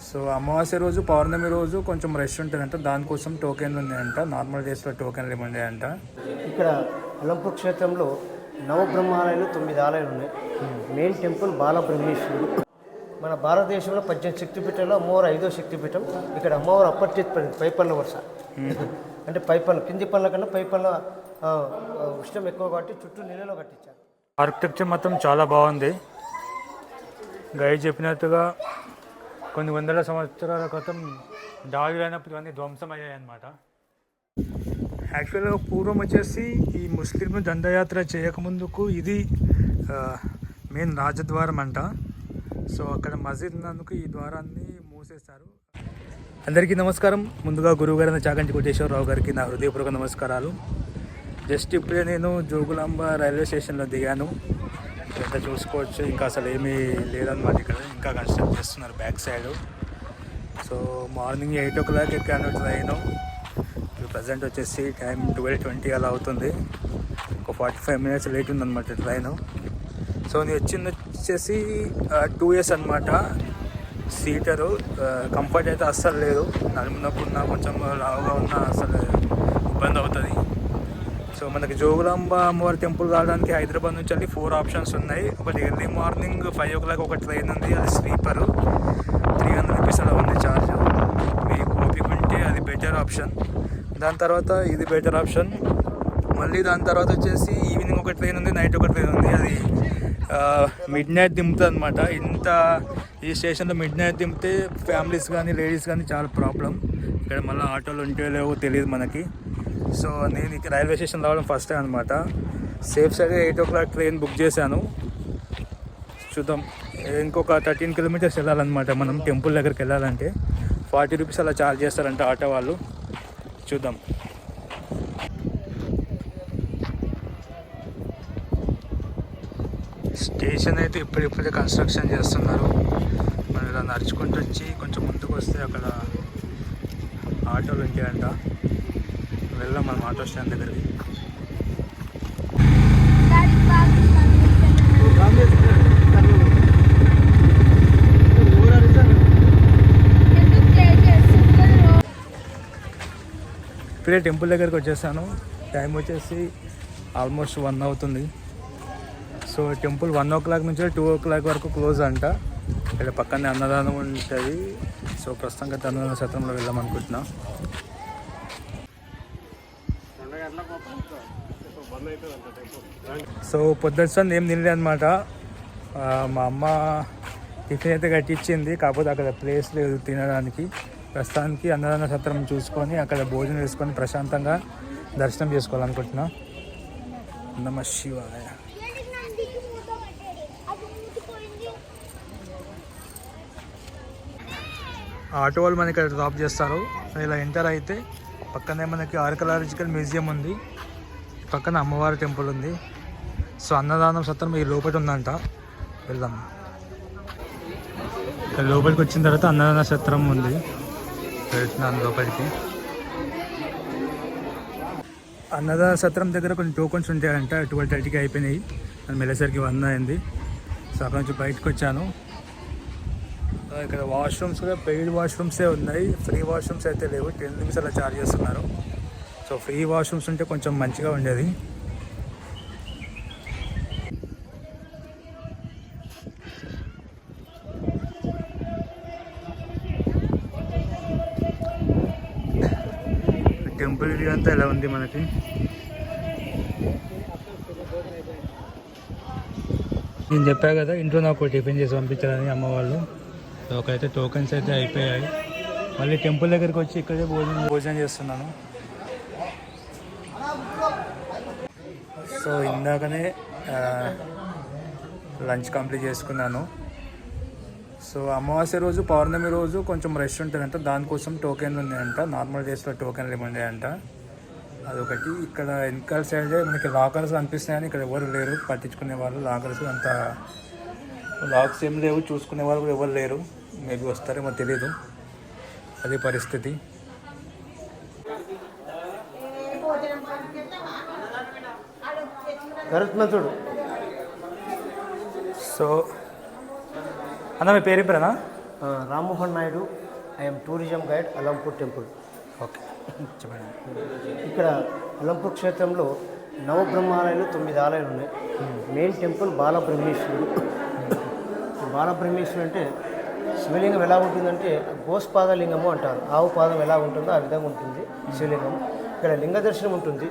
So అమావాస్య రోజు పౌర్ణమి రోజు కొంచెం రష్ ఉంటుందంట, దానికోసం టోకెన్లు ఉన్నాయంట. నార్మల్ డేస్లో టోకెన్లు ఇవ్వండి. ఇక్కడ అలంపూర్ క్షేత్రంలో నవబ్రహ్మాలయాలు 9 ఆలయాలు ఉన్నాయి. మెయిన్ టెంపుల్ బాలబ్రహ్మేశ్వరుడు. మన భారతదేశంలో 18 శక్తిపీఠాల్లో అమ్మవారు 5వ శక్తిపీఠం. ఇక్కడ అమ్మవారు అప్పర్చేతి పైపల్ల వరుస, అంటే పైపల్ల కింది పళ్ళ కన్నా పైపల్ల ఉష్ణం ఎక్కువ కాబట్టి చుట్టూ నీళ్ళలో కట్టించారు. ఆర్కిటెక్చర్ మొత్తం చాలా బాగుంది. గైడ్ చెప్పినట్టుగా కొన్ని వందల సంవత్సరాల క్రితం దాడులు అయినప్పుడు ఇవన్నీ ధ్వంసం అయ్యాయి అన్నమాట. యాక్చువల్గా పూర్వం వచ్చేసి ఈ ముస్లింలు దండయాత్ర చేయకముందుకు ఇది మెయిన్ రాజద్వారం అంట. సో అక్కడ మస్జిద్ ఉన్నందుకు ఈ ద్వారాన్ని మూసేస్తారు. అందరికీ నమస్కారం. ముందుగా గురువుగారైన చాగంటి కోటేశ్వరరావు గారికి నా హృదయపూర్వక నమస్కారాలు. జస్ట్ ఇప్పుడే నేను జోగులాంబ రైల్వే స్టేషన్లో దిగాను. ఎంత చూసుకోవచ్చు, ఇంకా అసలు ఏమీ లేదన్నమాట. ఇక్కడ ఇంకా కన్స్ట్రక్ట్ చేస్తున్నారు back side. So morning 8 o'clock ఎక్కాను ట్రైను. ప్రజెంట్ వచ్చేసి టైం 12:20 అలా అవుతుంది. ఒక 45 minutes లేట్ ఉందన్నమాట ట్రైను. సో నేను వచ్చింది వచ్చేసి 2 years అనమాట. సీటరు కంఫర్ట్ అయితే అస్సలు లేదు. నడుమునకున్న కొంచెం లావుగా ఉన్న అసలు ఇబ్బంది అవుతుంది. సో మనకి జోగులాంబ అమ్మవారి టెంపుల్ రావడానికి హైదరాబాద్ నుంచి వెళ్ళి 4 options ఉన్నాయి. ఒకటి ఎర్లీ మార్నింగ్ 5 o'clock ఒక ట్రైన్ ఉంది, అది స్లీపరు, 300 rupees అలా ఉంది ఛార్జ్. మీకు ఓపిక ఉంటే అది బెటర్ ఆప్షన్. దాని తర్వాత ఇది బెటర్ ఆప్షన్. మళ్ళీ దాని తర్వాత వచ్చేసి ఈవినింగ్ ఒక ట్రైన్ ఉంది, నైట్ ఒక ట్రైన్ ఉంది. అది మిడ్ నైట్ దింపుతుంది అనమాట. ఈ స్టేషన్లో మిడ్ నైట్ దింపితే ఫ్యామిలీస్ కానీ లేడీస్ కానీ చాలా ప్రాబ్లం. ఇక్కడ మళ్ళీ ఆటోలు ఉంటే లేవో తెలియదు మనకి. సో నేను ఇక్కడ రైల్వే స్టేషన్ రావడం ఫస్ట్ టైం అనమాట. Safe side 8 o'clock train book చేశాను. చూద్దాం, ఇంకొక 13 kilometers వెళ్ళాలన్నమాట మనం టెంపుల్ దగ్గరికి వెళ్ళాలంటే. 40 rupees అలా ఛార్జ్ చేస్తారంట ఆటో వాళ్ళు. చూద్దాం. స్టేషన్ అయితే ఇప్పుడిప్పుడే కన్స్ట్రక్షన్ చేస్తున్నారు. మనం ఇలా నడుచుకుంటూ వచ్చి కొంచెం ముందుకు వస్తే అక్కడ ఆటోలు ఉంటాయంట. వెళ్దాం మనం ఆటో స్టాండ్ దగ్గరికి. ఇప్పుడే టెంపుల్ దగ్గరికి వచ్చేసాను. టైం వచ్చేసి ఆల్మోస్ట్ 1 అవుతుంది. సో టెంపుల్ 1 o'clock నుంచి 2 o'clock వరకు క్లోజ్ అంట. ఇక్కడ పక్కనే అన్నదానం ఉంటుంది. సో ప్రస్తుతంగా అన్నదాన సత్రంలో వెళ్దాం అనుకుంటున్నా. సో పొద్దున్న ఏం తినలే అనమాట. మా అమ్మ టిఫిన్ అయితే కట్టించింది, కాకపోతే అక్కడ ప్లేస్ లేదు తినడానికి. ప్రస్తుతానికి అన్నదాన సత్రం చూసుకొని అక్కడ భోజనం వేసుకొని ప్రశాంతంగా దర్శనం చేసుకోవాలనుకుంటున్నా. నమః శివాయ. ఆటో వాళ్ళు మనకి ఇక్కడ డ్రాప్ చేస్తారు. ఇలా ఎంటర్ అయితే పక్కనే మనకి ఆర్కియాలజికల్ మ్యూజియం ఉంది, పక్కన అమ్మవారి టెంపుల్ ఉంది. సో అన్నదానం సత్రం ఈ లోపల ఉందంట. వెళ్దాం. లోపలికి వచ్చిన తర్వాత అన్నదాన సత్రం ఉంది, వెళ్తున్నాను లోపలికి. అన్నదాన సత్రం దగ్గర కొన్ని టోకన్స్ ఉంటాయంట. 12:30కి అయిపోయినాయి. నేను వెళ్ళేసరికి 1 అయింది. సో అక్కడ నుంచి బయటకు వచ్చాను. ఇక్కడ వాష్రూమ్స్ కూడా పెయిడ్ వాష్రూమ్సే ఉన్నాయి, ఫ్రీ వాష్రూమ్స్ అయితే లేవు. 10 rupees అలా ఛార్జ్ చేస్తున్నారు. సో ఫ్రీ వాష్రూమ్స్ ఉంటే కొంచెం మంచిగా ఉండేది. టెంపుల్ వ్యూ అంతా ఎలా ఉంది మనకి. నేను చెప్పా కదా ఇంట్లో నాకు టిఫిన్ చేసి పంపించాలని అమ్మ వాళ్ళు. సో ఒకైతే టోకెన్స్ అయితే అయిపోయాయి. మళ్ళీ టెంపుల్ దగ్గరికి వచ్చి ఇక్కడే భోజనం చేస్తున్నాను. సో ఇందాకనే లంచ్ కంప్లీట్ చేసుకున్నాను. సో అమావాస్య రోజు పౌర్ణమి రోజు కొంచెం రష్ ఉంటుందంట, దానికోసం టోకెన్లు ఉన్నాయంట. నార్మల్ డేస్లో టోకెన్లు ఇవ్వండి. అదొకటి. ఇక్కడ వెనకాల సైడ్ మనకి లాకర్స్ అనిపిస్తున్నాయని ఇక్కడ ఎవరు లేరు పట్టించుకునే వాళ్ళు. లాకర్స్ అంత లాక్స్ ఏం లేవు, చూసుకునే వాళ్ళు కూడా ఎవరు లేరు. మేబీ వస్తారేమో తెలీదు, అదే పరిస్థితి. సో అన్న మీ పేరు ఇప్పుడేనా? Rammohan Naidu. I'm tourism guide Alampur temple. Okay చెప్పండి. ఇక్కడ అలంపూర్ క్షేత్రంలో నవబ్రహ్మాలయాలు 9 ఆలయాలు ఉన్నాయి. Main temple బాలబ్రహ్మేశ్వరుడు. బాలబ్రహ్మేశ్వరుడు అంటే శివలింగం ఎలా ఉంటుందంటే గోస్పాద లింగము అంటారు. ఆవు పాదం ఎలా ఉంటుందో ఆ విధంగా ఉంటుంది శివలింగం. ఇక్కడ లింగ దర్శనం ఉంటుంది.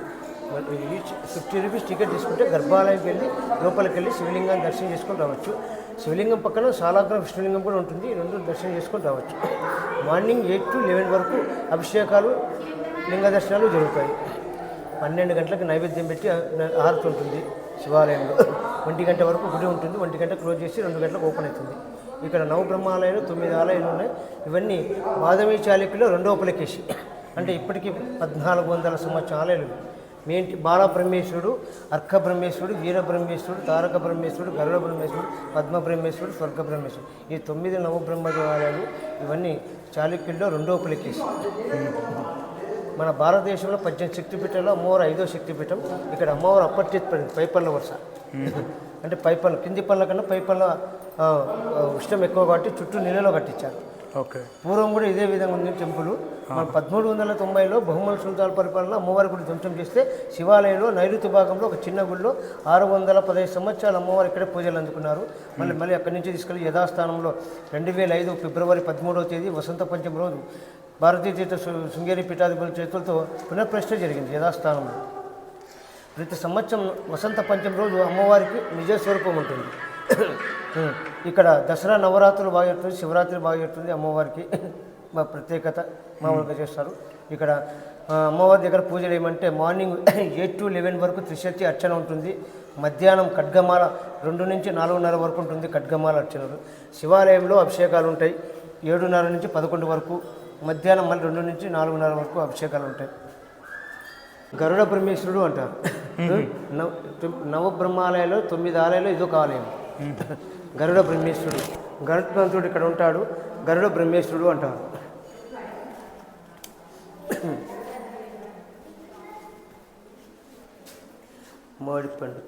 ఈచ్ 50 రూపీస్ టికెట్ తీసుకుంటే గర్భాలయంకి వెళ్ళి లోపలికి వెళ్ళి శివలింగాన్ని దర్శనం చేసుకొని రావచ్చు. శివలింగం పక్కన సాలాగ్రం విష్ణులింగం కూడా ఉంటుంది. రెండు దర్శనం చేసుకొని రావచ్చు. మార్నింగ్ 8 to 11 వరకు అభిషేకాలు లింగ దర్శనాలు జరుగుతాయి. 12 గంటలకు నైవేద్యం పెట్టి హారతి ఉంటుంది శివాలయంలో. 1 గంట వరకు గుడి ఉంటుంది. 1 గంట క్లోజ్ చేసి 2 గంటలకు ఓపెన్ అవుతుంది. ఇక్కడ నవబ్రహ్మాలయాలు 9 ఆలయాలు ఉన్నాయి. ఇవన్నీ బాదమి చాళుక్యుల రెండవ పులకేశి అంటే ఇప్పటికీ 1400 సంవత్సరాల ఆలయాలు. మెయిన్ బాలబ్రహ్మేశ్వరుడు, అర్క బ్రహ్మేశ్వరుడు, వీరబ్రహ్మేశ్వరుడు, తారక బ్రహ్మేశ్వరుడు, గరుడ బ్రహ్మేశ్వరుడు, పద్మ బ్రహ్మేశ్వరుడు, స్వర్గ బ్రహ్మేశ్వరుడు. ఈ 9 నవబ్రహ్మ దేవాలయాలు ఇవన్నీ చాళుక్యుల్లో రెండవ పులకేశి. మన భారతదేశంలో 18 శక్తిపీఠాల్లో అమ్మవారు 5వ శక్తిపీఠం. ఇక్కడ అమ్మవారు అప్పటి పైపల్ల వరుస అంటే పైపల్ల కింది పళ్ళ కన్నా పైపల్ల ఉష్ణం ఎక్కువ కాబట్టి చుట్టూ నీళ్ళలో కట్టించారు. ఓకే. పూర్వం కూడా ఇదే విధంగా ఉంది టెంపుల్. మన 1390లో బహుమల సుల్తాన్ పరిపాలన అమ్మవారి గుడి ధ్వంసం చేస్తే శివాలయంలో నైరుతి భాగంలో ఒక చిన్న గుడిలో 615 సంవత్సరాలు అమ్మవారు ఇక్కడే పూజలు అందుకున్నారు. మళ్ళీ అక్కడి నుంచి తీసుకెళ్లి యథాస్థానంలో 2005 ఫిబ్రవరి 13వ తేదీ వసంత పంచమి రోజు భారతీయ తీర్థ శృంగేరి పీఠాధిపతుల చేతులతో పునఃప్రతిష్ఠ జరిగింది యథాస్థానంలో. ప్రతి సంవత్సరం వసంత పంచమి రోజు అమ్మవారికి నిజ స్వరూపం ఉంటుంది. ఇక్కడ దసరా నవరాత్రులు బాగా జరుగుతుంది, శివరాత్రి బాగా జరుగుతుంది. అమ్మవారికి మా ప్రత్యేకత మామూలుగా చేస్తారు. ఇక్కడ అమ్మవారి దగ్గర పూజలు ఏమంటే మార్నింగ్ 8 to 11 వరకు త్రిశక్తి అర్చన ఉంటుంది. మధ్యాహ్నం ఖడ్గమాల 2 నుంచి 4:30 వరకు ఉంటుంది ఖడ్గమాల అర్చనలు. శివాలయంలో అభిషేకాలు ఉంటాయి 7:30 నుంచి 11 వరకు. మధ్యాహ్నం మళ్ళీ 2 నుంచి 4:30 వరకు అభిషేకాలు ఉంటాయి. గరుడ బ్రహ్మేశ్వరుడు అంటారు. నవబ్రహ్మాలయాలు 9 ఆలయాలు ఇదొక ఆలయం. గరుడ బ్రహ్మేశ్వరుడు, గరుత్మంతుడు ఇక్కడ ఉంటాడు. గరుడ బ్రహ్మేశ్వరుడు అంటారు. మామిడిపండు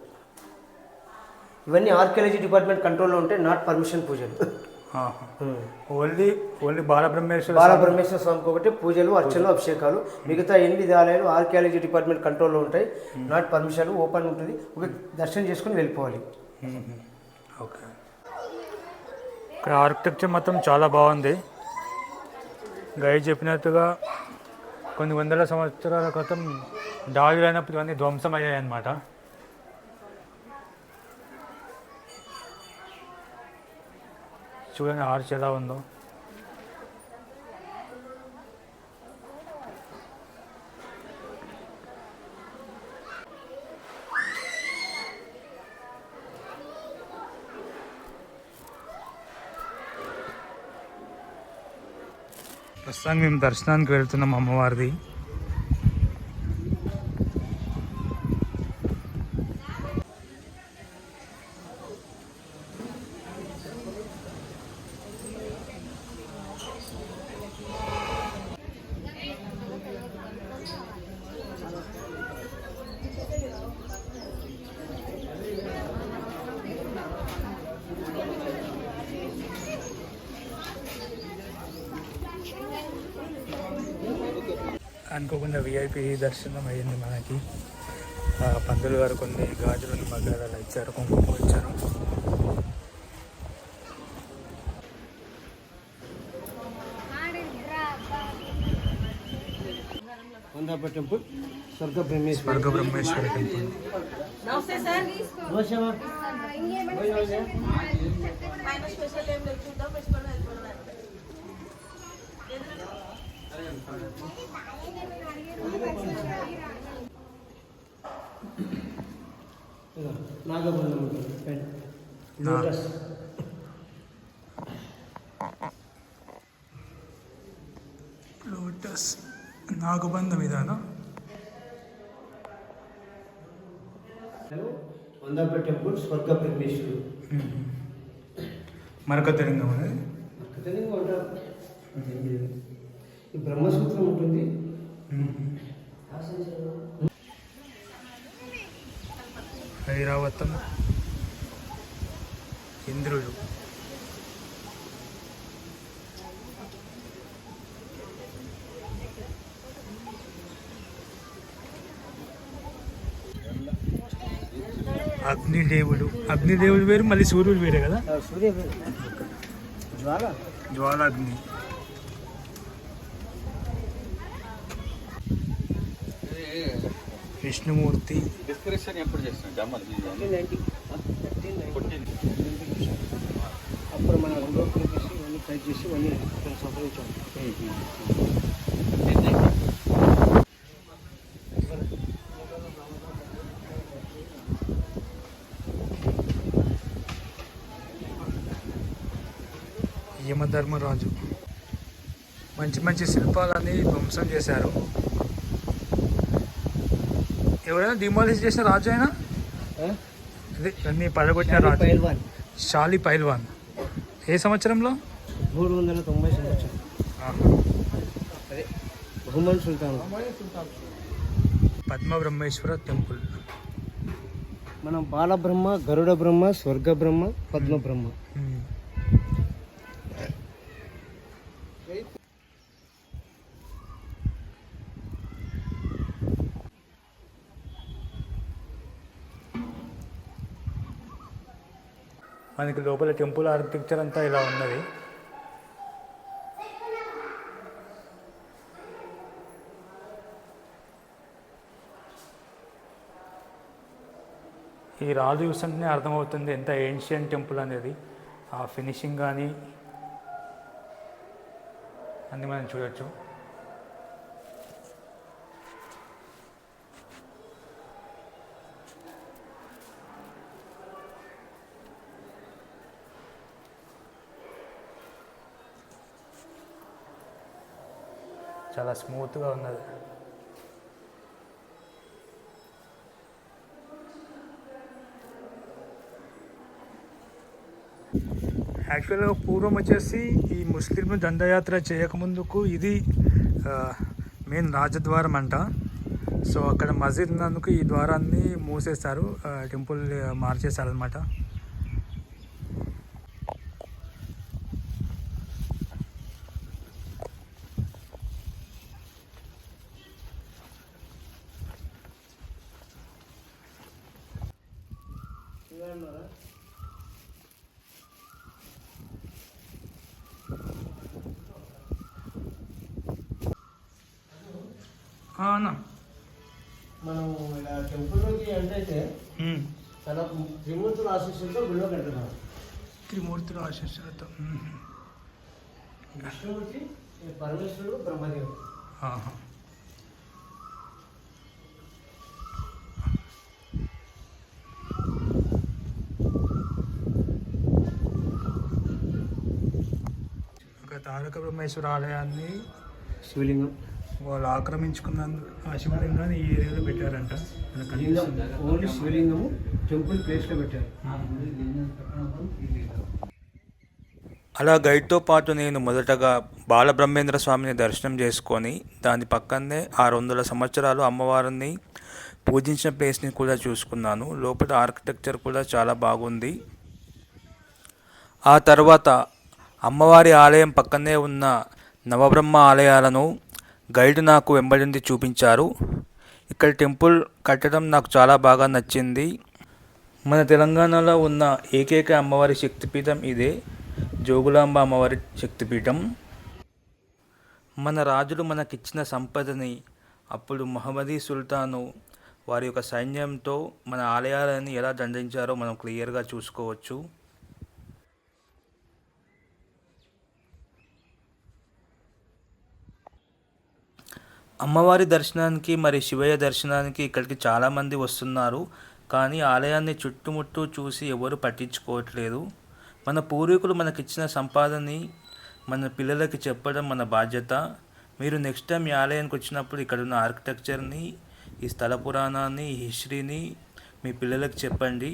ఇవన్నీ ఆర్కియాలజీ డిపార్ట్మెంట్ కంట్రోల్లో ఉంటాయి. నాట్ పర్మిషన్ పూజలు. ఓన్లీ బాలబ్రహ్మేశ్వర స్వామికి ఒకటి పూజలు, అర్చనలు, అభిషేకాలు. మిగతా 8 ఆలయాలు ఆర్కియాలజీ డిపార్ట్మెంట్ కంట్రోల్లో ఉంటాయి. నాట్ పర్మిషన్, ఓపెన్ ఉంటుంది. ఒక దర్శనం చేసుకుని వెళ్ళిపోవాలి. ఓకే. ఇక్కడ ఆర్కిటెక్చర్ మొత్తం చాలా బాగుంది. గైడ్ చెప్పినట్టుగా కొన్ని వందల సంవత్సరాల క్రితం దాడులైనప్పుడు ఇవన్నీ ధ్వంసం అయ్యాయి అన్నమాట. చూడండి ఆర్చ్ ఎలా ఉందో. ప్రస్తుతానికి మేము దర్శనానికి వెళ్తున్నాం అమ్మవారిది. అనుకోకుండా విఐపి దర్శనం అయ్యింది మనకి. పంతులు గారు కొన్ని గాజులను మగ్గాలు ఇచ్చారు, కుంకుమ ఇచ్చారు. Temple Swarga Brahmeshwara temple. నాగబంధం లోటస్. లోటస్ నాగబంధం ఇదానా? వందాపేట టెంపుల్ స్వర్గ బ్రహ్మేశ్వరుడు. మరకతలింగం అనేది మరకతలింగం అంటారు. ఈ బ్రహ్మసూత్రం ఉంటుంది. ఐరావతం, ఇంద్రుడు. అగ్నిదేవుడు అగ్నిదేవుడు వేరు, మళ్ళీ సూర్యుడు వేరే కదా. సూర్య జ్వాల జ్వాలాగ్ని. విష్ణుమూర్తి. డిస్క్రిప్షన్ ఎప్పుడు చేస్తాం జమ్మల్ 1390 అప్పుడు మనం రెండో చేసి ఇవన్నీ ట్రై చేసి ఇవన్నీ సంప్రదించాం. యమధర్మరాజు. మంచి మంచి శిల్పాలని ధ్వంసం చేశారు. ఎవరైనా డిమాలిష్ చేసిన రాజు అయినా అదే అన్ని పడగొట్టిన రాజు పైల్వాన్ షాలి పైల్వాన్. ఏ సంవత్సరంలో? 390 సంవత్సరం. అదే బహుమన్ సుల్తాన్. పద్మబ్రహ్మేశ్వర టెంపుల్. మనం బాలబ్రహ్మ, గరుడ బ్రహ్మ, స్వర్గ బ్రహ్మ, పద్మ బ్రహ్మ. మనకి లోపల టెంపుల్ ఆర్కిటెక్చర్ అంతా ఇలా ఉన్నది. ఈ రాజు చూస్తుంటేనే అర్థమవుతుంది ఎంత ఏన్షియంట్ టెంపుల్ అనేది. ఆ ఫినిషింగ్ కానీ అన్నీ మనం చూడొచ్చు. చాలా స్మూత్గా ఉన్నది. యాక్చువల్గా పూర్వం వచ్చేసి ఈ ముస్లింలు దండయాత్ర చేయకముందుకు ఇది మెయిన్ రాజద్వారం అంట. సో అక్కడ మసీద్ ఉన్నందుకు ఈ ద్వారాన్ని మూసేస్తారు, టెంపుల్ మార్చేస్తారు అనమాట. అన్న మనం ఇలా టెంపుల్లోకి ఎంట్రైతే తన త్రిమూర్తుల ఆశీస్సులతో గుళ్ళో కడుతున్నాం. త్రిమూర్తుల ఆశీస్సులతో. విష్ణుమూర్తి, పరమేశ్వరుడు, బ్రహ్మదేవుడు. ఒక తారక బ్రహ్మేశ్వర ఆలయాన్ని శివలింగం వాళ్ళు ఆక్రమించుకున్నందుకు ఆ శివలింగాన్ని ఈ ఏరియాలో పెట్టారంట. ఓన్లీ శివలింగము టెంపుల్ ప్లేస్లో పెట్టారు. అలా గైడ్తో పాటు నేను మొదటగా బాలబ్రహ్మేంద్ర స్వామిని దర్శనం చేసుకొని దాని పక్కనే 600 సంవత్సరాలు అమ్మవారిని పూజించిన ప్లేస్ని కూడా చూసుకున్నాను. లోపల ఆర్కిటెక్చర్ కూడా చాలా బాగుంది. ఆ తర్వాత అమ్మవారి ఆలయం పక్కనే ఉన్న నవబ్రహ్మ ఆలయాలను గైడ్ నాకు వెంబడింది చూపించారు. ఇక్కడ టెంపుల్ కట్టడం నాకు చాలా బాగా నచ్చింది. మన తెలంగాణలో ఉన్న ఏకైక అమ్మవారి శక్తిపీఠం ఇదే, జోగులాంబ అమ్మవారి శక్తిపీఠం. మన రాజులు మనకిచ్చిన సంపదని అప్పుడు మహమ్మదీ సుల్తాను వారి యొక్క సైన్యంతో మన ఆలయాలను ఎలా దండించారో మనం క్లియర్గా చూసుకోవచ్చు. అమ్మవారి దర్శనానికి మరి శివయ్య దర్శనానికి ఇక్కడికి చాలామంది వస్తున్నారు. కానీ ఆలయాన్ని చుట్టుముట్టు చూసి ఎవరు పట్టించుకోవట్లేదు. మన పూర్వీకులు మనకిచ్చిన సంపాదనని మన పిల్లలకి చెప్పడం మన బాధ్యత. మీరు నెక్స్ట్ టైం ఈ ఆలయానికి వచ్చినప్పుడు ఇక్కడ ఉన్న ఆర్కిటెక్చర్ని, ఈ స్థల పురాణాన్ని, ఈ హిస్టరీని మీ పిల్లలకి చెప్పండి.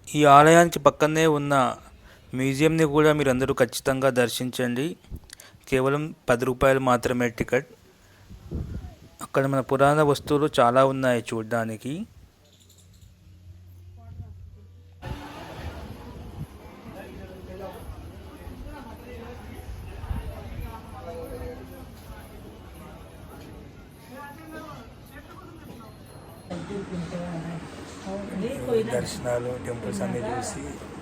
ఈ ఆలయానికి పక్కనే ఉన్న మ్యూజియంని కూడా మీరందరూ ఖచ్చితంగా దర్శించండి. కేవలం 10 రూపాయలు మాత్రమే టికెట్. అక్కడ మన పురాణ వస్తువులు చాలా ఉన్నాయి చూడడానికి. దర్శనాలు టెంపుల్స్ అన్నీ చూసి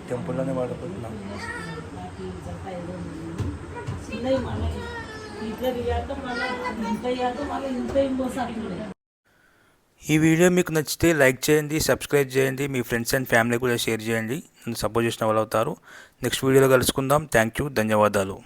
టెంపుల్లోనే పడుకుంటున్నాం. ఈ వీడియో మీకు నచ్చితే లైక్ చేయండి, సబ్స్క్రైబ్ చేయండి, మీ ఫ్రెండ్స్ అండ్ ఫ్యామిలీ కూడా షేర్ చేయండి. నన్ను సపోర్ట్ చేసిన వాళ్ళు అవుతారు. నెక్స్ట్ వీడియోలో కలుసుకుందాం. థ్యాంక్ యూ, ధన్యవాదాలు.